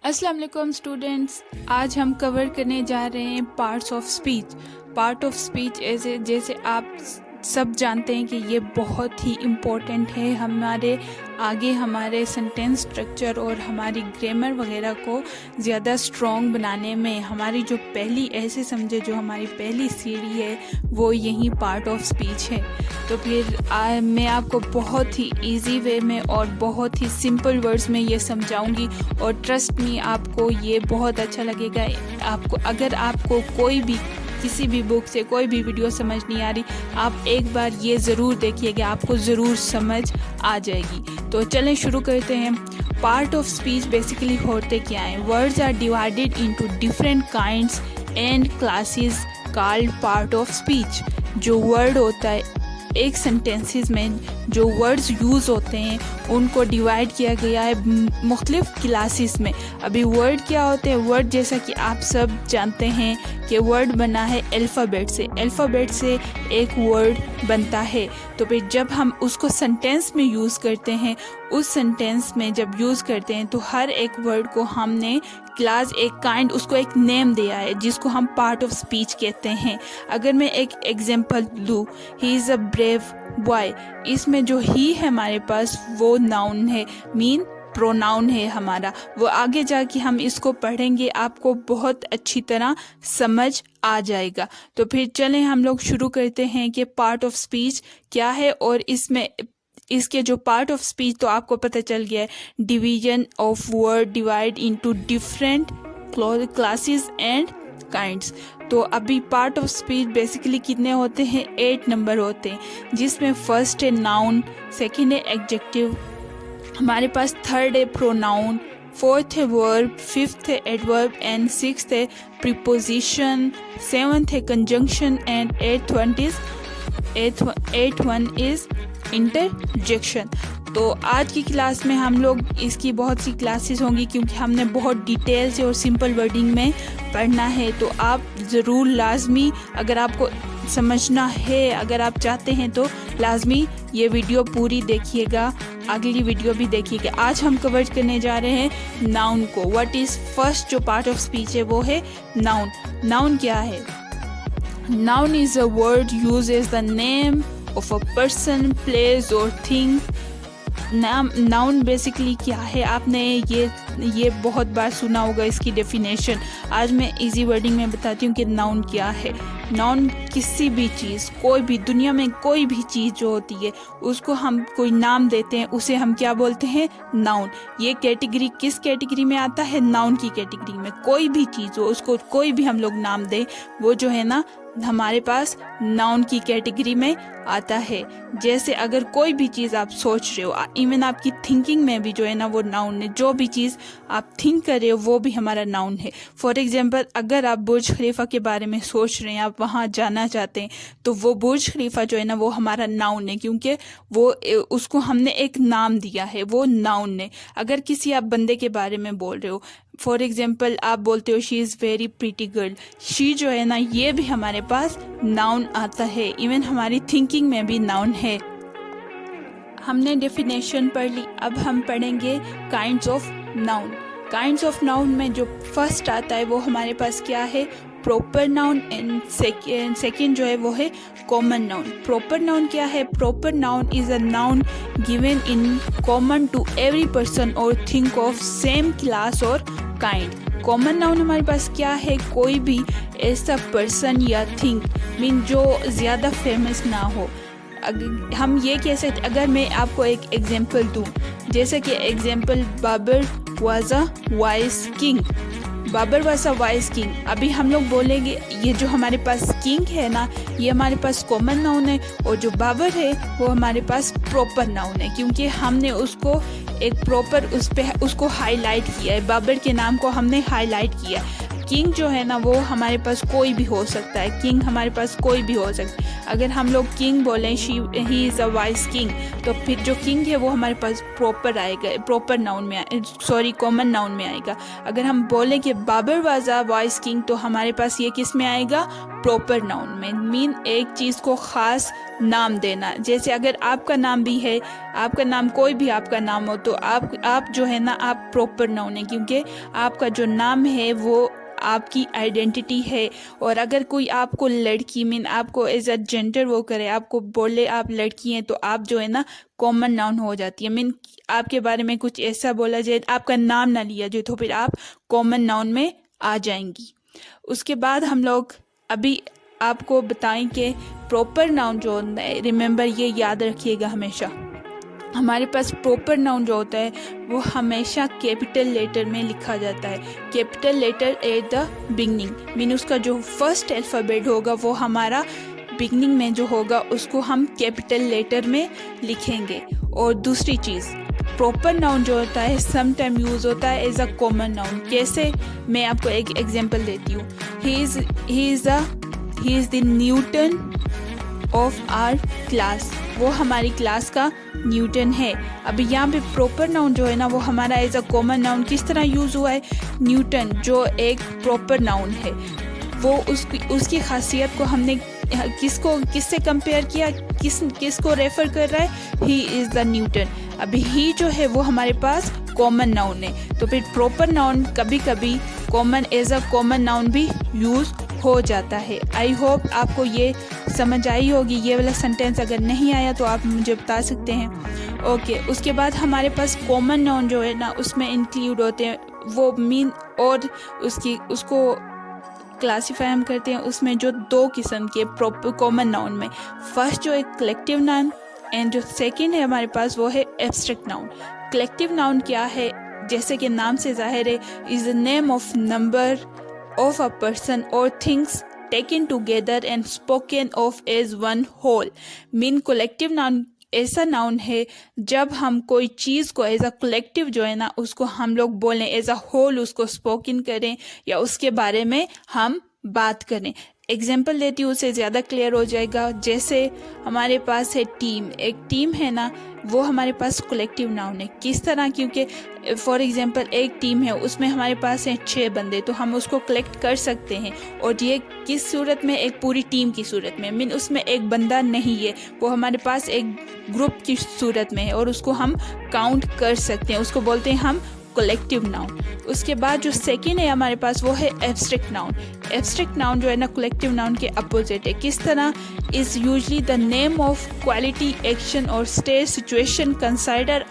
अस्सलाम वालेकुम स्टूडेंट्स। आज हम कवर करने जा रहे हैं parts of speech. Part of speech ऐसे जैसे आप सब जानते हैं कि ये बहुत ही इम्पोर्टेंट है हमारे आगे हमारे सेंटेंस स्ट्रक्चर और हमारी ग्रामर वगैरह को ज़्यादा स्ट्रॉन्ग बनाने में। हमारी जो पहली ऐसे समझे जो हमारी पहली सीढ़ी है वो यही पार्ट ऑफ स्पीच है। तो फिर मैं आपको बहुत ही इजी वे में और बहुत ही सिंपल वर्ड्स में ये समझाऊंगी और ट्रस्ट मी आपको ये बहुत अच्छा लगेगा। अगर आपको कोई भी किसी भी बुक से कोई भी वीडियो समझ नहीं आ रही, आप एक बार ये ज़रूर देखिएगा, आपको ज़रूर समझ आ जाएगी। तो चलें शुरू करते हैं। पार्ट ऑफ स्पीच बेसिकली होते क्या हैं? Words are divided into different kinds and classes called part of speech. जो वर्ड होता है एक सेंटेंसेस में जो वर्ड्स यूज़ होते हैं उनको डिवाइड किया गया है मुख्तलिफ क्लासेस में। अभी वर्ड क्या होते हैं? वर्ड जैसा कि आप सब जानते हैं कि वर्ड बना है अल्फ़ाबेट से। अल्फ़ाबेट से एक वर्ड बनता है। तो फिर जब हम उसको सेंटेंस में यूज़ करते हैं, उस सेंटेंस में जब यूज़ करते हैं तो हर एक वर्ड को हमने क्लास एक काइंड उसको एक नेम दिया है जिसको हम पार्ट ऑफ स्पीच कहते हैं। अगर मैं एक एग्जांपल दूँ, ही इज़ अ ब्रेव बॉय, इसमें जो ही है हमारे पास वो नाउन है, मीन प्रोनाउन है हमारा। वो आगे जाके हम इसको पढ़ेंगे, आपको बहुत अच्छी तरह समझ आ जाएगा। तो फिर चलें हम लोग शुरू करते हैं कि पार्ट ऑफ स्पीच क्या है। और इसमें इसके जो पार्ट ऑफ स्पीच तो आपको पता चल गया है, division of word divide into different classes and kinds. तो अभी पार्ट ऑफ स्पीच बेसिकली कितने होते हैं? 8 नंबर होते हैं, जिसमें फर्स्ट है नाउन, सेकंड है एडजेक्टिव, हमारे पास थर्ड है प्रोनाउन, फोर्थ है वर्ब, फिफ्थ है एडवर्ब एंड सिक्स्थ है प्रीपोजिशन, सेवंथ है conjunction and eighth one is interjection. तो आज की क्लास में हम लोग इसकी बहुत सी क्लासेस होंगी क्योंकि हमने बहुत डिटेल से और सिंपल वर्डिंग में पढ़ना है। तो आप ज़रूर लाजमी, अगर आपको समझना है, अगर आप चाहते हैं तो लाजमी ये वीडियो पूरी देखिएगा, अगली वीडियो भी देखिएगा। आज हम कवर करने जा रहे हैं नाउन को। व्हाट इज़ फर्स्ट जो पार्ट ऑफ स्पीच है वो है नाउन। नाउन क्या है? Noun is a word use as the name of a person, place और थिंग। नाउन बेसिकली क्या है? आपने ये बहुत बार सुना होगा इसकी डेफिनेशन। आज मैं इजी वर्डिंग में बताती हूँ कि नाउन क्या है। नाउन किसी भी चीज़, कोई भी दुनिया में कोई भी चीज़ जो होती है उसको हम कोई नाम देते हैं, उसे हम क्या बोलते हैं? नाउन। ये कैटेगरी किस कैटेगरी में आता है? नाउन की कैटेगरी में। कोई भी चीज़ हो उसको कोई भी हम लोग नाम दें, वो जो है ना हमारे पास नाउन की कैटेगरी में आता है। जैसे अगर कोई भी चीज़ आप सोच रहे हो, इवन आपकी थिंकिंग में भी जो है ना वो नाउन है। जो भी चीज़ आप थिंक कर रहे हो वो भी हमारा नाउन है। फॉर एग्जांपल, अगर आप बुर्ज खलीफा के बारे में सोच रहे हैं, आप वहाँ जाना चाहते हैं, तो वो बुर्ज खलीफा जो है ना वो हमारा नाउन है, क्योंकि वो उसको हमने एक नाम दिया है, वो नाउन है। अगर किसी आप बंदे के बारे में बोल रहे हो, फॉर एग्जाम्पल आप बोलते हो she is very pretty girl, she जो है ना ये भी हमारे पास नाउन आता है। इवन हमारी थिंकिंग में भी नाउन है। हमने डेफिनेशन पढ़ ली, अब हम पढ़ेंगे kinds of noun. Kinds of noun में जो फर्स्ट आता है वो हमारे पास क्या है? प्रॉपर नाउन एंड सेकेंड जो है वो है कॉमन नाउन। प्रॉपर नाउन क्या है? Proper noun is a noun given in common to every person और थिंग ऑफ सेम क्लास और काइंड। कॉमन नाउन हमारे पास क्या है? कोई भी ऐसा पर्सन या थिंग मीन जो ज़्यादा फेमस ना हो। हम ये कह सकते, अगर मैं आपको एक एग्जांपल दूँ, जैसे कि example Babar was a wise king. Babar was a wise king. अभी हम लोग बोलेंगे ये जो हमारे पास किंग है ना ये हमारे पास कॉमन नाउन है, और जो बाबर है वो हमारे पास प्रॉपर नाउन है, क्योंकि हमने उसको एक प्रॉपर उसको हाईलाइट किया है। बाबर के नाम को हमने हाईलाइट किया है। किंग जो है ना वो हमारे पास कोई भी हो सकता है, किंग हमारे पास कोई भी हो सकता है। अगर हम लोग किंग बोलें he is a wise king, तो फिर जो किंग है वो हमारे पास प्रॉपर आएगा, प्रॉपर नाउन में कॉमन नाउन में आएगा। अगर हम बोलें कि Babar was a wise king, तो हमारे पास ये किस में आएगा, प्रॉपर नाउन में। मीन एक चीज़ को ख़ास नाम देना। जैसे अगर आपका नाम भी है, आपका नाम कोई भी आपका नाम हो, तो आप जो है ना आप प्रॉपर नाउन है, क्योंकि आपका जो नाम है वो आपकी आइडेंटिटी है। और अगर कोई आपको लड़की मीन आपको एज अ जेंडर वो करे, आपको बोले आप लड़की हैं, तो आप जो है ना कॉमन नाउन हो जाती है। मीन आपके बारे में कुछ ऐसा बोला जाए, आपका नाम ना लिया जाए, तो फिर आप कॉमन नाउन में आ जाएंगी। उसके बाद हम लोग अभी आपको बताएं कि प्रॉपर नाउन जो होता है, रिमेंबर ये याद रखिएगा हमेशा, हमारे पास प्रॉपर नाउन जो होता है वो हमेशा कैपिटल लेटर में लिखा जाता है। Capital letter at the beginning, mean उसका जो फर्स्ट अल्फ़ाबेट होगा वो हमारा बिगनिंग में जो होगा उसको हम कैपिटल लेटर में लिखेंगे। और दूसरी चीज़, प्रॉपर नाउन जो होता है समटाइम यूज़ होता है एज अ कॉमन नाउन। कैसे, मैं आपको एक एग्जांपल देती हूँ। He is the Newton of our class, वो हमारी क्लास का न्यूटन है। अभी यहाँ पे प्रॉपर नाउन जो है ना वो हमारा एज अ कॉमन नाउन किस तरह यूज़ हुआ है, न्यूटन जो एक प्रॉपर नाउन है, वो उसकी खासियत को हमने किससे कंपेयर किया, किसको रेफर कर रहा है, ही इज़ द न्यूटन। अभी ही जो है वो हमारे पास कॉमन नाउन है, तो फिर प्रॉपर नाउन कभी कभी common as a common noun भी यूज़ हो जाता है। आई होप आपको ये समझ आई होगी। ये वाला सेंटेंस अगर नहीं आया तो आप मुझे बता सकते हैं। ओके, उसके बाद हमारे पास कॉमन नाउन जो है ना उसमें इंक्लूड होते हैं वो मीन, और उसको क्लासीफाई हम करते हैं उसमें जो दो किस्म के प्रॉपर कॉमन नाउन में। फर्स्ट जो एक कलेक्टिव नाउन एंड जो सेकंड है हमारे पास वो है एब्स्ट्रैक्ट नाउन। कलेक्टिव नाउन क्या है, जैसे कि नाम से जाहिर है, is the name of number of a person or things taken together and spoken of as one whole। Mean collective noun ऐसा नाउन है जब हम कोई चीज़ को एज अ कलेक्टिव जो है ना उसको हम लोग बोलें, एज अ होल उसको स्पोकन करें या उसके बारे में हम बात करें। एग्जाम्पल देती हूँ, उससे ज़्यादा क्लियर हो जाएगा। जैसे हमारे पास है टीम, एक टीम है ना वो हमारे पास कलेक्टिव नाउन है। किस तरह, क्योंकि फॉर एग्जांपल एक टीम है उसमें हमारे पास हैं 6 बंदे, तो हम उसको कलेक्ट कर सकते हैं। और ये किस सूरत में, एक पूरी टीम की सूरत में, मीन उसमें एक बंदा नहीं है, वो हमारे पास एक ग्रुप की सूरत में है और उसको हम काउंट कर सकते हैं, उसको बोलते हैं हम कलेक्टिव नाउन। उसके बाद जो सेकंड है हमारे पास वो है एब्स्ट्रैक्ट नाउन। एब्स्ट्रैक्ट नाउन जो है ना कलेक्टिव नाउन के अपोजिट है। किस तरह, is usually the name of quality, action और state, situation consider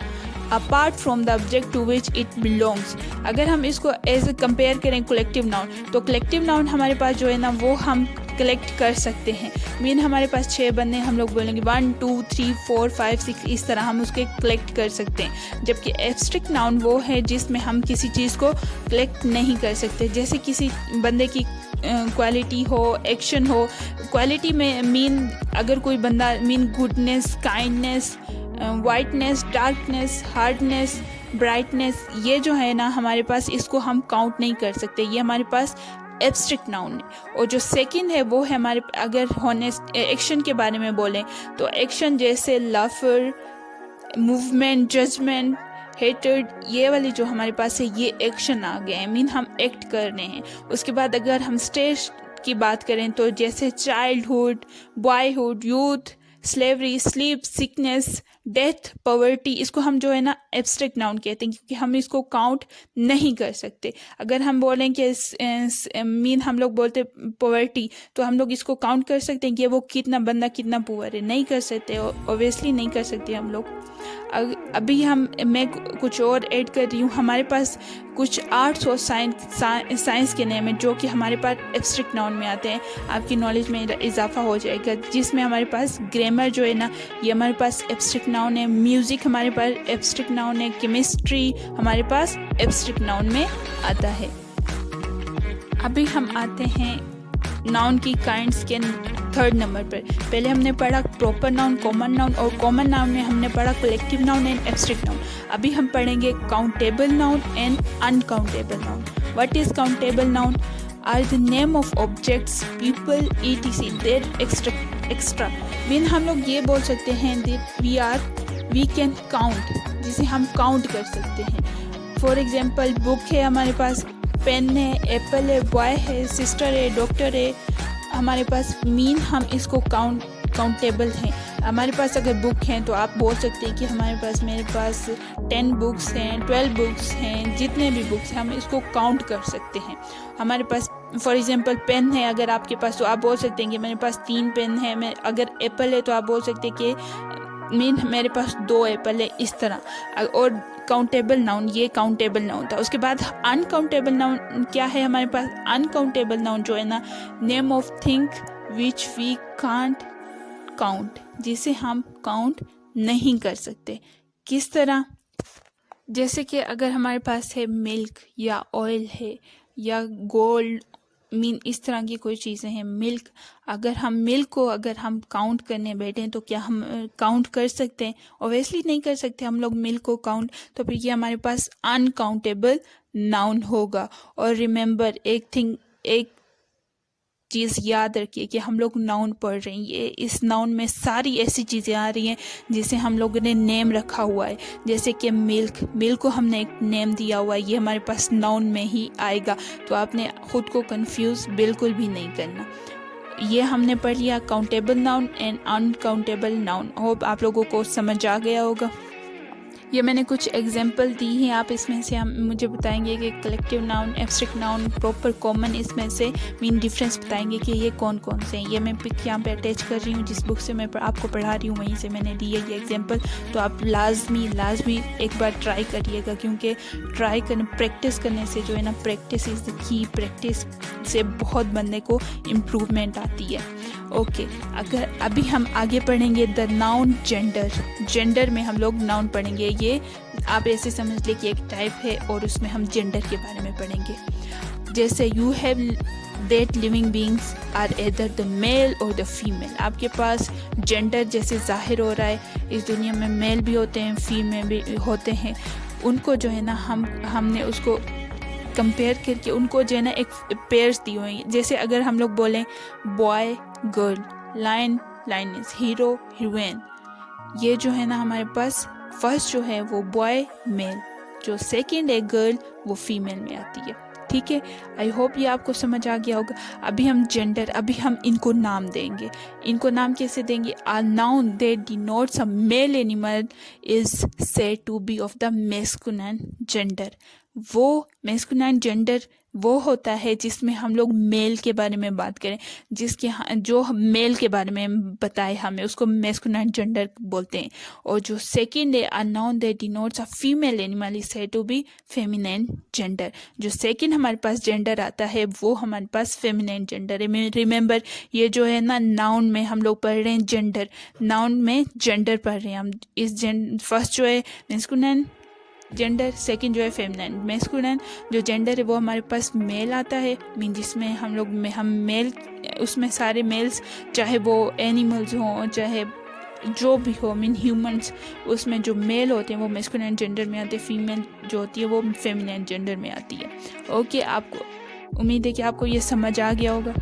apart from the object to which it belongs. अगर हम इसको एज कंपेयर करें कलेक्टिव नाउन, तो कलेक्टिव नाउन हमारे पास जो है ना वो हम कलेक्ट कर सकते हैं। मीन हमारे पास 6 बंदे, हम लोग बोलेंगे 1 2 3 4 5 6, इस तरह हम उसके कलेक्ट कर सकते हैं। जबकि एब्स्ट्रैक्ट नाउन वो है जिसमें हम किसी चीज़ को कलेक्ट नहीं कर सकते। जैसे किसी बंदे की क्वालिटी हो, एक्शन हो। क्वालिटी में मीन अगर कोई बंदा mean goodness, kindness, whiteness, darkness, hardness, brightness, ये जो है ना हमारे पास इसको हम काउंट नहीं कर सकते, ये हमारे पास एब्स्ट्रैक्ट नाउन है। और जो सेकंड है वो है हमारे, अगर हॉनेस्ट एक्शन के बारे में बोलें तो एक्शन जैसे लवर, मूवमेंट, जजमेंट, हेटेड, ये वाली जो हमारे पास है ये एक्शन आ गए हैं, मीन हम एक्ट कर रहे हैं। उसके बाद अगर हम स्टेज की बात करें तो जैसे childhood, boyhood, youth, slavery, sleep, sickness, death, poverty, इसको हम जो है ना एब्स्ट्रैक्ट नाउन कहते हैं क्योंकि हम इसको काउंट नहीं कर सकते। अगर हम बोलें कि मीन हम लोग बोलते पॉवर्टी, तो हम लोग इसको काउंट कर सकते हैं कि वो कितना बंदा कितना पुअर है, नहीं कर सकते, ऑब्वियसली नहीं कर सकते हम लोग। अभी मैं कुछ और ऐड कर रही हूँ। हमारे पास कुछ आर्ट्स और साइंस के नेम है जो कि हमारे पास एब्स्ट्रैक्ट नाउन में आते हैं। आपकी नॉलेज में इजाफा हो जाएगा, जिसमें हमारे पास ग्रामर जो है ना ये हमारे पास एब्स्ट्रैक्ट नाउन है, म्यूज़िक हमारे पास एब्स्ट्रैक्ट नाउन है, केमिस्ट्री हमारे पास एब्स्ट्रैक्ट नाउन में आता है। अभी हम आते हैं नाउन की काइंड्स के 3rd नंबर पर। पहले हमने पढ़ा प्रॉपर नाउन, कॉमन नाउन, और कॉमन नाउन में हमने पढ़ा collective noun and abstract noun. अभी हम पढ़ेंगे countable noun and uncountable noun. What is countable noun? Are the name of objects people etc there extra mean हम लोग ये बोल सकते हैं दैट वी कैन काउंट, जिसे हम काउंट कर सकते हैं। फॉर एग्जाम्पल बुक है हमारे पास, पेन है, एप्पल है, बॉय है, सिस्टर है, डॉक्टर है हमारे पास, मीन हम इसको काउंटेबल हैं। हमारे पास अगर बुक हैं तो आप बोल सकते हैं कि मेरे पास 10 बुक्स हैं, 12 बुक्स हैं, जितने भी बुक्स हैं हम इसको काउंट कर सकते हैं। हमारे पास फॉर एग्जांपल पेन है अगर आपके पास, तो आप बोल सकते हैं कि मेरे पास 3 पेन है। मैं अगर एप्पल है तो आप बोल सकते हैं कि मेरे पास 2 एप्पल है, इस तरह। और काउंटेबल नाउन, ये काउंटेबल नाउन था। उसके बाद अनकाउंटेबल नाउन क्या है हमारे पास? अनकाउंटेबल नाउन जो है ना, name of thing which we can't count, जिसे हम काउंट नहीं कर सकते। किस तरह? जैसे कि अगर हमारे पास है मिल्क या ऑयल है या गोल्ड, मीन इस तरह की कोई चीज़ें हैं। मिल्क, अगर हम मिल्क को अगर हम काउंट करने बैठें तो क्या हम काउंट कर सकते हैं? ऑब्वियसली नहीं कर सकते हम लोग मिल्क को काउंट। तो फिर ये हमारे पास अनकाउंटेबल नाउन होगा। और रिमेंबर एक चीज़ याद रखिए कि हम लोग नाउन पढ़ रहे हैं, ये इस नाउन में सारी ऐसी चीज़ें आ रही हैं जिसे हम लोगों ने नेम रखा हुआ है। जैसे कि मिल्क को हमने एक नेम दिया हुआ है, ये हमारे पास नाउन में ही आएगा। तो आपने खुद को कंफ्यूज बिल्कुल भी नहीं करना। ये हमने पढ़ लिया countable noun and uncountable noun. Hope आप लोगों को समझ आ गया होगा। ये मैंने कुछ एग्जाम्पल दी हैं, आप इसमें से हम मुझे बताएंगे कि collective noun, abstract noun, proper common, इसमें से मीन डिफरेंस बताएंगे कि ये कौन कौन से हैं। ये मैं पिक यहाँ पे अटैच कर रही हूँ, जिस बुक से मैं आपको पढ़ा रही हूँ वहीं से मैंने दी है ये एग्जाम्पल। तो आप लाजमी एक बार ट्राई करिएगा, क्योंकि ट्राई करने, प्रैक्टिस करने से जो है ना, practice is the key. Practice से बहुत बंदे को इम्प्रूवमेंट आती है। ओके, अगर अभी हम आगे पढ़ेंगे द नाउन जेंडर में हम लोग नाउन पढ़ेंगे। ये आप ऐसे समझ ले कि एक टाइप है और उसमें हम जेंडर के बारे में पढ़ेंगे। जैसे you have that living beings are either the male or the female. आपके पास जेंडर जैसे जाहिर हो रहा है, इस दुनिया में मेल भी होते हैं, फीमेल भी होते हैं। उनको जो है ना हमने उसको कंपेयर करके उनको जो है ना एक पेयर्स दी हुई। जैसे अगर हम लोग बोलें boy girl, lions, hero heroine, ये जो है ना हमारे पास फर्स्ट जो है वो बॉय मेल, जो सेकंड है गर्ल वो फीमेल में आती है। ठीक है, आई होप ये आपको समझ आ गया होगा। अभी हम जेंडर, अभी हम इनको नाम देंगे। इनको नाम कैसे देंगे? A noun that denotes a male animal is said to be of the masculine gender. वो मैस्कुलिन जेंडर वो होता है जिसमें हम लोग मेल के बारे में बात करें, जो मेल के बारे में बताए हमें, उसको मैस्कुलिन जेंडर बोलते हैं। और जो सेकंड है a noun that denotes a female animal is said to be feminine gender. जो सेकंड हमारे पास जेंडर आता है वो हमारे पास फेमिनिन जेंडर है। रिमेंबर, ये जो है ना नाउन में हम लोग पढ़ रहे हैं जेंडर, नाउन में जेंडर पढ़ रहे हैं हम। इस फर्स्ट जो है मैस्कुलिन जेंडर, सेकंड जो है फेमिनिन। मैस्कुलिन जो जेंडर है वो हमारे पास मेल आता है, मीन जिसमें हम मेल, उसमें सारे मेल्स, चाहे वो एनिमल्स हों चाहे जो भी हो, मीन ह्यूमंस, उसमें जो मेल होते हैं वो मैस्कुलिन जेंडर में आते हैं, फीमेल जो होती है वो फेमिनिन जेंडर में आती है। ओके, आपको उम्मीद है कि आपको ये समझ आ गया होगा।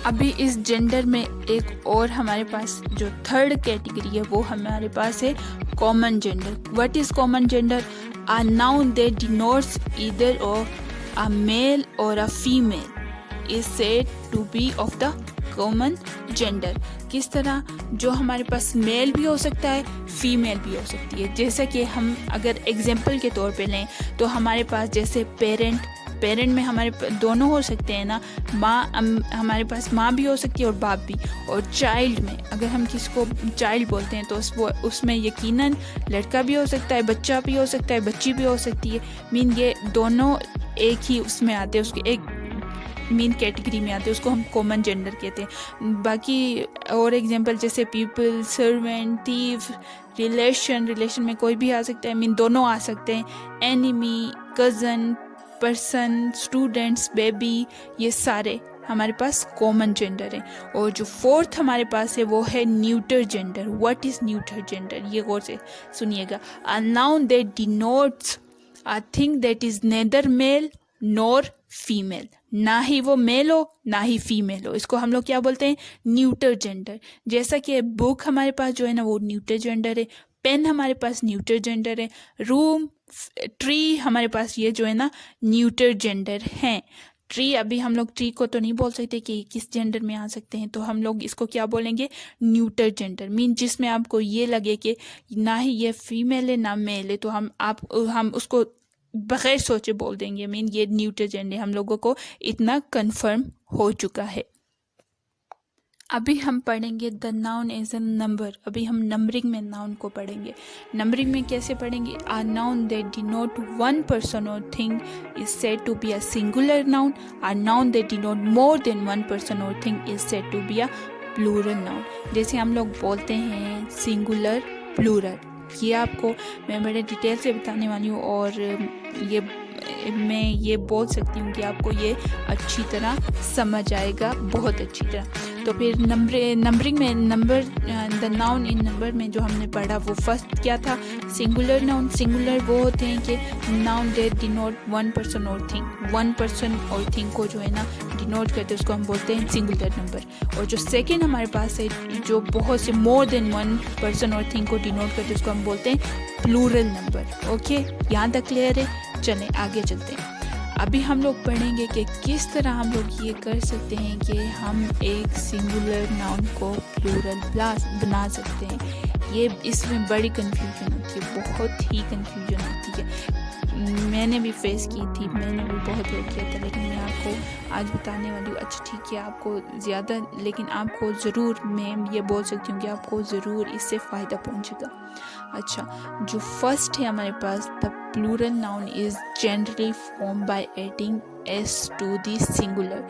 अभी इस जेंडर में एक और हमारे पास जो थर्ड कैटेगरी है वो हमारे पास है common gender. What is common gender? A noun that denotes either of a male or a female is said to be of the common gender. किस तरह? जो हमारे पास मेल भी हो सकता है, फीमेल भी हो सकती है। जैसा कि हम अगर एग्जाम्पल के तौर पे लें तो हमारे पास जैसे पेरेंट में हमारे दोनों हो सकते हैं ना, हमारे पास माँ भी हो सकती है और बाप भी। और चाइल्ड में अगर हम किसको चाइल्ड बोलते हैं तो उसमें यकीनन लड़का भी हो सकता है, बच्चा भी हो सकता है, बच्ची भी हो सकती है। मीन ये दोनों एक ही उसमें आते हैं, उसके एक मीन कैटेगरी में आते हैं, उसको हम कॉमन जेंडर कहते हैं। बाकी और एग्जांपल जैसे पीपल, सर्वेंट, थीफ, रिलेशन में कोई भी आ सकता है, मीन दोनों आ सकते हैं। Enemy, cousin, person, students, baby, ये सारे हमारे पास कॉमन जेंडर है। और जो फोर्थ हमारे पास है वो है neuter gender. What is neuter gender? ये गौर से सुनिएगा। A noun that denotes a thing that is neither male nor female. ना ही वो मेल हो ना ही फीमेल हो, इसको हम लोग क्या बोलते हैं, न्यूटर जेंडर। जैसा कि बुक हमारे पास जो है ना वो न्यूटर जेंडर है, पेन हमारे पास न्यूटर जेंडर है, रूम, ट्री हमारे पास ये जो है ना न्यूटर जेंडर हैं। ट्री, अभी हम लोग ट्री को तो नहीं बोल सकते कि किस जेंडर में आ सकते हैं, तो हम लोग इसको क्या बोलेंगे, न्यूटर जेंडर। मीन जिसमें आपको ये लगे कि ना ही ये फीमेल है ना मेल है, तो हम उसको बगैर सोचे बोल देंगे, मीन ये न्यूटर जेंडर। हम लोगों को इतना कंफर्म हो चुका है। अभी हम पढ़ेंगे the noun as a number. अभी हम नंबरिंग में नाउन को पढ़ेंगे। नंबरिंग में कैसे पढ़ेंगे, a noun that denote one person और thing is said to be a singular noun. A noun that denote more than one person और thing is said to be a plural noun. जैसे हम लोग बोलते हैं सिंगुलर, प्लूरल, ये आपको मैं बड़े डिटेल से बताने वाली हूँ, और मैं ये बोल सकती हूँ कि आपको ये अच्छी तरह समझ आएगा, बहुत अच्छी तरह। तो फिर नंबरिंग में number, the noun in number में जो हमने पढ़ा वो फर्स्ट क्या था, सिंगुलर नाउन। सिंगुलर वो होते हैं कि noun that denote one person और थिंग, वन पर्सन और थिंग को जो है ना डिनोट करते हैं, उसको हम बोलते हैं सिंगुलर नंबर। और जो सेकेंड हमारे पास है, जो बहुत से मोर देन वन पर्सन और थिंग को डिनोट करते हैं, उसको हम बोलते हैं प्लूरल नंबर। ओके, यहाँ तक क्लियर है। चलें आगे चलते हैं। अभी हम लोग पढ़ेंगे कि किस तरह हम लोग ये कर सकते हैं कि हम एक सिंगुलर नाउन को प्लूरल बना सकते हैं। ये इसमें बड़ी कन्फ्यूजन होती है, बहुत ही कन्फ्यूजन होती है। मैंने भी फेस की थी, मैंने भी बहुत वो किया था, लेकिन मैं आपको आज बताने वाली हूँ। अच्छा ठीक है, आपको ज़्यादा, लेकिन आपको ज़रूर, मैं ये बोल सकती हूँ कि आपको ज़रूर इससे फ़ायदा पहुँचेगा। अच्छा, जो फर्स्ट है हमारे पास, the plural noun is generally form by adding S to the singular.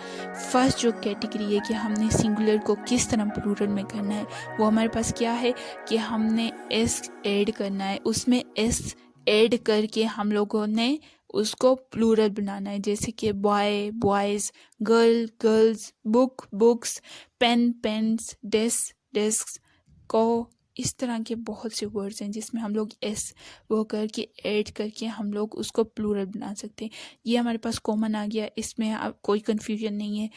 First जो कैटेगरी है कि हमने सिंगुलर को किस तरह प्लूरल में करना है, वो हमारे पास क्या है कि हमने एस ऐड करना है, उसमें एस ऐड करके हम लोगों ने उसको प्लूरल बनाना है। जैसे कि boy, boys, girl, girls, book, books, pen, pens, desk, desk को, इस तरह के बहुत से वर्ड्स हैं जिसमें हम लोग एस वो करके ऐड करके हम लोग उसको प्लूरल बना सकते हैं। ये हमारे पास कॉमन आ गया, इसमें अब कोई कन्फ्यूजन नहीं है।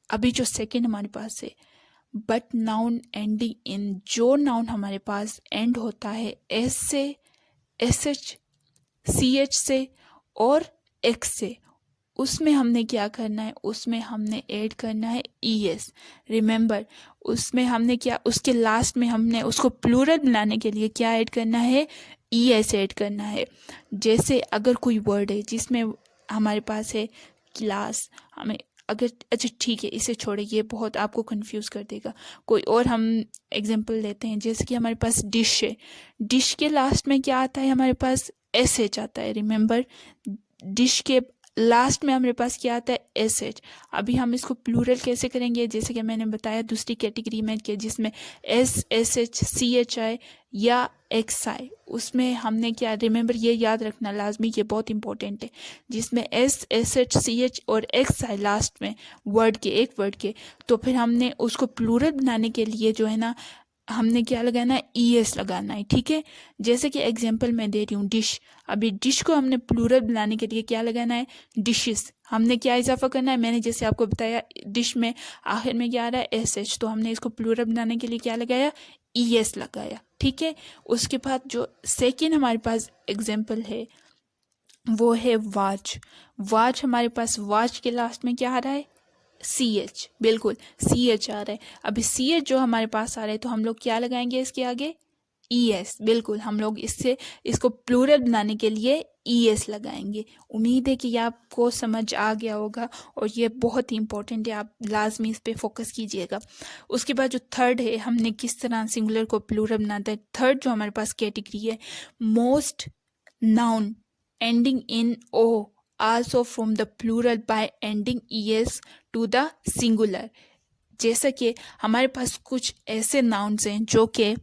अभी जो सेकंड हमारे पास है, बट नाउन एंडिंग इन, जो नाउन हमारे पास एंड होता है एस से, एस एच, सी एच से और एक्स से, उसमें हमने क्या करना है, उसमें हमने ऐड करना है ई एस। रिमेंबर, उसमें हमने क्या, उसके लास्ट में हमने उसको प्लूरल बनाने के लिए क्या ऐड करना है, ई एस ऐड करना है। जैसे अगर कोई वर्ड है जिसमें हमारे पास है क्लास, हमें अगर, अच्छा ठीक है इसे छोड़े, ये बहुत आपको कंफ्यूज कर देगा। कोई और हम एग्जांपल लेते हैं, जैसे कि हमारे पास डिश है, डिश के लास्ट में क्या आता है, हमारे पास एस एच आता है। रिमेंबर, डिश के लास्ट में हमारे पास क्या आता है, एस एच। अभी हम इसको प्लूरल कैसे करेंगे, जैसे कि मैंने बताया दूसरी कैटेगरी में कि जिसमें S, S H, C H आए या एक्स आए, उसमें हमने क्या, रिमेंबर ये याद रखना लाजमी, ये बहुत इंपॉर्टेंट है, जिसमें S, S H, C H और एक्स आए लास्ट में वर्ड के, एक वर्ड के, तो फिर हमने उसको प्लूरल बनाने के लिए जो है ना हमने क्या लगाना है, ई एस लगाना है। ठीक है, जैसे कि एग्जांपल मैं दे रही हूँ डिश। अभी डिश को हमने प्लूरल बनाने के लिए क्या लगाना है, डिशेस। हमने क्या इजाफा करना है, मैंने जैसे आपको बताया डिश में आखिर में क्या आ रहा है, एस एच, तो हमने इसको प्लूरल बनाने के लिए क्या लगाया, ई एस लगाया। ठीक है, उसके बाद जो सेकेंड हमारे पास एग्जाम्पल है वो है वॉच। वॉच हमारे पास, वॉच के लास्ट में क्या आ रहा है, सी एच, बिल्कुल सी एच आ रहा है। अभी सी एच जो हमारे पास आ रहा है तो हम लोग क्या लगाएंगे इसके आगे, ई एस। बिल्कुल, हम लोग इससे इसको प्लूरल बनाने के लिए ई एस लगाएंगे। उम्मीद है कि आपको समझ आ गया होगा और ये बहुत ही इंपॉर्टेंट है, आप लाजमी इस पे फोकस कीजिएगा। उसके बाद जो थर्ड है, हमने किस तरह सिंगुलर को प्लूरल बनाता है, थर्ड जो हमारे पास कैटेगरी है, most noun ending in O also from the plural by ending es to the singular। जैसा कि हमारे पास कुछ ऐसे नाउन्स हैं जो कि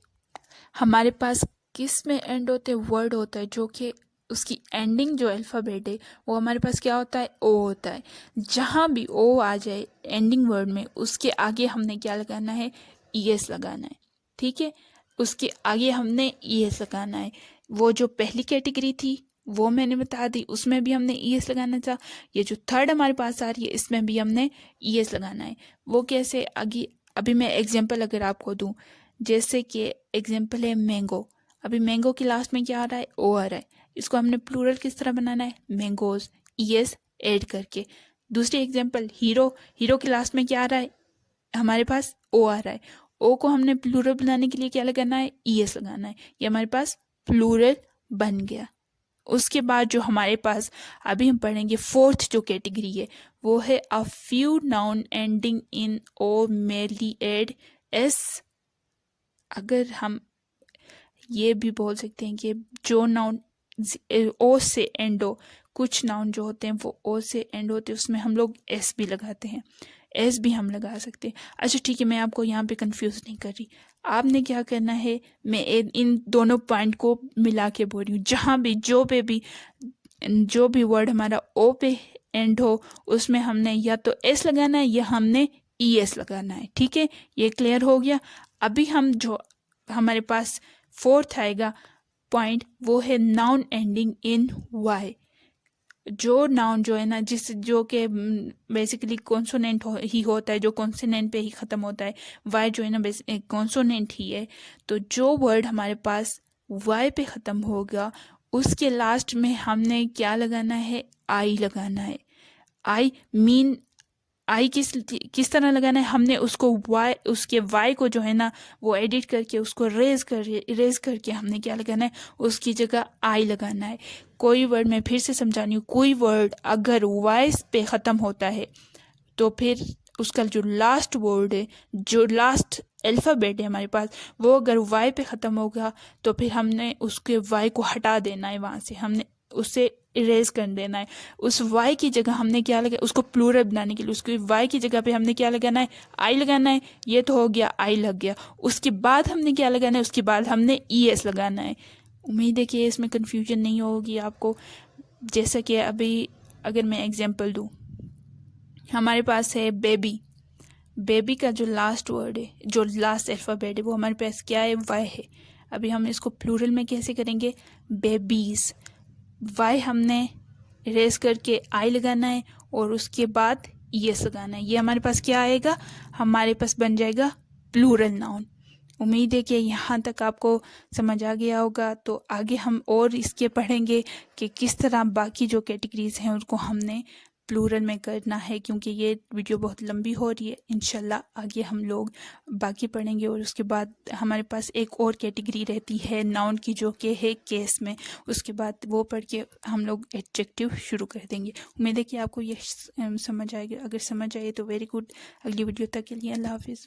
हमारे पास किस में एंड होते हैं, वर्ड होता है जो कि उसकी एंडिंग जो अल्फ़ाबेट है वो हमारे पास क्या होता है, ओ होता है। जहाँ भी ओ आ जाए एंडिंग वर्ड में, उसके आगे हमने क्या लगाना है, ई एस लगाना है। ठीक है, उसके आगे हमने ई एस लगाना है। वो जो पहली कैटेगरी थी वो मैंने बता दी, उसमें भी हमने ईएस लगाना था। ये जो थर्ड हमारे पास आ रही है इसमें भी हमने ईएस लगाना है। वो कैसे, आगे अभी मैं एग्जांपल अगर आपको दूं, जैसे कि एग्जांपल है मैंगो। अभी मैंगो की लास्ट में क्या आ रहा है, ओ आ रहा है। इसको हमने प्लूरल किस तरह बनाना है, मैंगोज, ईएस ऐड करके। दूसरी एग्जांपल हीरो, हीरो की लास्ट में क्या आ रहा है, हमारे पास ओ आ रहा है। ओ को हमने प्लूरल बनाने के लिए क्या लगाना है, ईएस लगाना है। ये हमारे पास प्लूरल बन गया। उसके बाद जो हमारे पास अभी हम पढ़ेंगे फोर्थ जो कैटेगरी है, वो है a few noun ending in O mainly add S. अगर हम ये भी बोल सकते हैं कि जो नाउन ओ से एंड हो, कुछ नाउन जो होते हैं वो ओ से एंड होते हैं, उसमें हम लोग एस भी लगाते हैं, एस भी हम लगा सकते हैं। अच्छा ठीक है, मैं आपको यहाँ पे कंफ्यूज नहीं कर रही। आपने क्या करना है, मैं इन दोनों पॉइंट को मिला के बोल रही हूँ। जहाँ भी जो भी वर्ड हमारा ओ पे एंड हो, उसमें हमने या तो एस लगाना है या हमने ई एस लगाना है। ठीक है, ये क्लियर हो गया। अभी हम जो हमारे पास फोर्थ आएगा पॉइंट, वो है नाउन एंडिंग इन वाई। जो नाउन जो है ना, जो कि बेसिकली कॉन्सोनेंट ही होता है, जो कॉन्सोनेंट पे ही ख़त्म होता है। वाई जो है ना कॉन्सोनेंट ही है। तो जो वर्ड हमारे पास वाई पे ख़त्म होगा, उसके लास्ट में हमने क्या लगाना है, आई लगाना है। आई मीन आई किस तरह लगाना है, हमने उसको वाई, उसके वाई को जो है ना वो एडिट करके उसको इरेज करके हमने क्या लगाना है, उसकी जगह आई लगाना है। कोई वर्ड मैं फिर से समझानी हूँ, कोई वर्ड अगर वाई पे ख़त्म होता है तो फिर उसका जो लास्ट वर्ड है, जो लास्ट अल्फ़ाबेट है हमारे पास, वो अगर वाई पे ख़त्म होगा तो फिर हमने उसके वाई को हटा देना है, वहाँ से हमने उसे इरेज कर देना है। उस वाई की जगह हमने क्या लगा, उसको प्लूरल बनाने के लिए उसकी वाई की जगह पे हमने क्या लगाना है, आई लगाना है। ये तो हो गया, आई लग गया। उसके बाद हमने क्या लगाना है, उसके बाद हमने ई एस लगाना है। उम्मीद है कि इसमें कन्फ्यूजन नहीं होगी आपको। जैसा कि अभी अगर मैं एग्जांपल दूँ, हमारे पास है बेबी। बेबी का जो लास्ट वर्ड है, जो लास्ट अल्फ़ाबेट है, वो हमारे पास क्या है, वाई है। अभी हम इसको प्लूरल में कैसे करेंगे, बेबीज़। वाई हमने इरेज करके आई लगाना है और उसके बाद यस लगाना है। ये हमारे पास क्या आएगा, हमारे पास बन जाएगा प्लूरल नाउन। उम्मीद है कि यहाँ तक आपको समझ आ गया होगा। तो आगे हम और इसके पढ़ेंगे कि किस तरह बाकी जो कैटेगरीज हैं उनको हमने प्लूरल में करना है, क्योंकि ये वीडियो बहुत लंबी हो रही है। इंशाल्लाह आगे हम लोग बाकी पढ़ेंगे और उसके बाद हमारे पास एक और कैटेगरी रहती है नाउन की, जो कि है केस में। उसके बाद वो पढ़ के हम लोग एडजेक्टिव शुरू कर देंगे। उम्मीद है कि आपको ये समझ आएगा। अगर समझ आए तो वेरी गुड। अगली वीडियो तक के लिए अल्लाह हाफिज़।